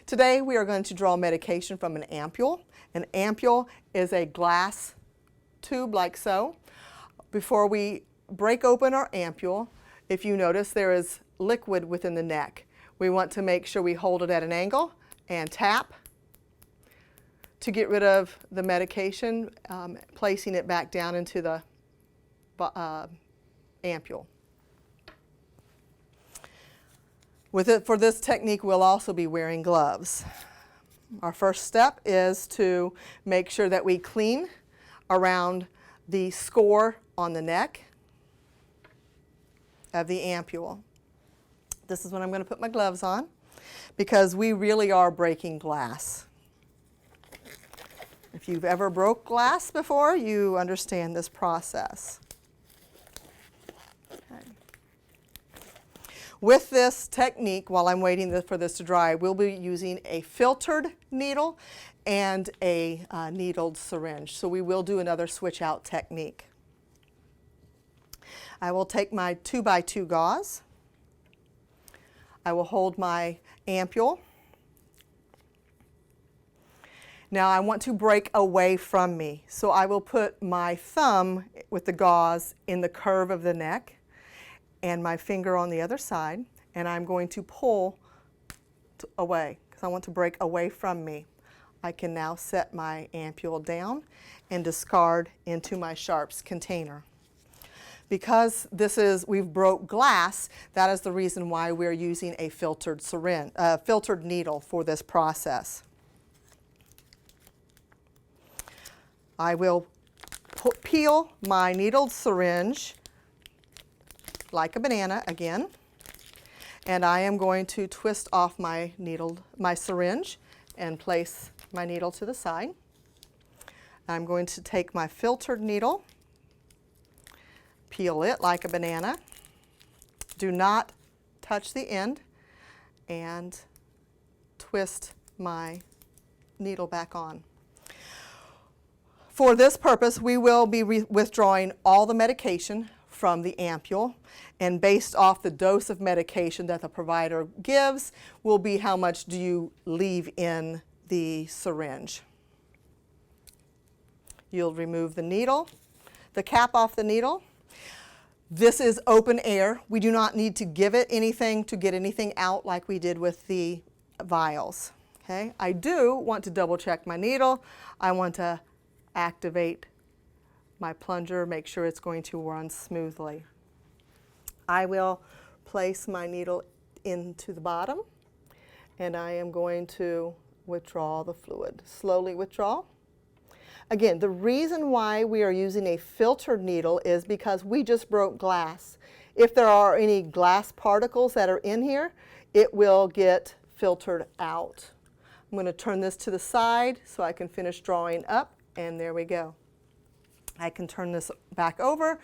Today we are going to draw medication from an ampule. An ampule is a glass tube like so. Before we break open our ampule, if you notice there is liquid within the neck. We want to make sure we hold it at an angle and tap to get rid of the medication, placing it back down into the ampule. For this technique, we'll also be wearing gloves. Our first step is to make sure that we clean around the score on the neck of the ampule. This is when I'm going to put my gloves on because we really are breaking glass. If you've ever broke glass before, you understand this process. Okay. With this technique, while I'm waiting for this to dry, we'll be using a filtered needle and a needled syringe. So we will do another switch out technique. I will take my 2x2 gauze. I will hold my ampule. Now I want to break away from me, so I will put my thumb with the gauze in the curve of the neck and my finger on the other side, and I'm going to pull away because I want to break away from me. I can now set my ampule down and discard into my sharps container. Because we've broke glass, that is the reason why we're using a filtered needle for this process. I will peel my needled syringe like a banana again, and I am going to twist off my syringe and place my needle to the side. I'm going to take my filtered needle, peel it like a banana. Do not touch the end, and twist my needle back on. For this purpose, we will be withdrawing all the medication from the ampule, and based off the dose of medication that the provider gives will be how much do you leave in the syringe. You'll remove the needle, the cap off the needle. This is open air. We do not need to give it anything to get anything out like we did with the vials. Okay? I do want to double check my needle. I want to activate my plunger, make sure it's going to run smoothly. I will place my needle into the bottom, and I am going to withdraw the fluid. Slowly withdraw. Again, the reason why we are using a filtered needle is because we just broke glass. If there are any glass particles that are in here, it will get filtered out. I'm going to turn this to the side so I can finish drawing up, and there we go. I can turn this back over,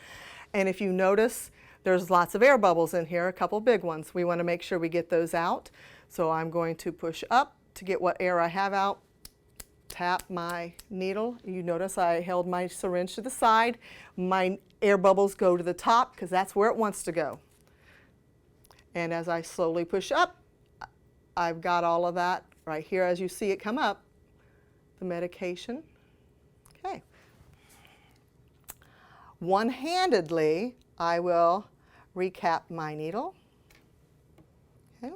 and if you notice, there's lots of air bubbles in here, a couple big ones. We want to make sure we get those out. So I'm going to push up to get what air I have out, tap my needle. You notice I held my syringe to the side. My air bubbles go to the top because that's where it wants to go. And as I slowly push up, I've got all of that right here as you see it come up, the medication. Okay. One-handedly, I will recap my needle. Okay.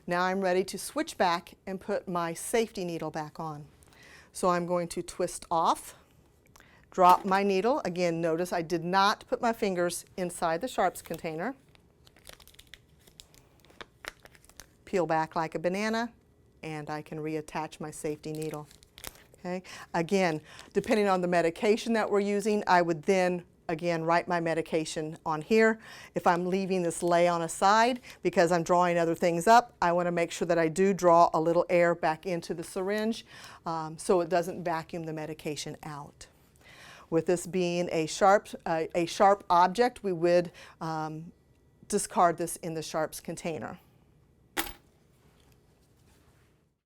Now I'm ready to switch back and put my safety needle back on. So I'm going to twist off, drop my needle. Again, notice I did not put my fingers inside the sharps container. Peel back like a banana, and I can reattach my safety needle. Okay. Again, depending on the medication that we're using, I would then again write my medication on here. If I'm leaving this lay on a side because I'm drawing other things up, I want to make sure that I do draw a little air back into the syringe so it doesn't vacuum the medication out. With this being a sharp object, we would discard this in the sharps container.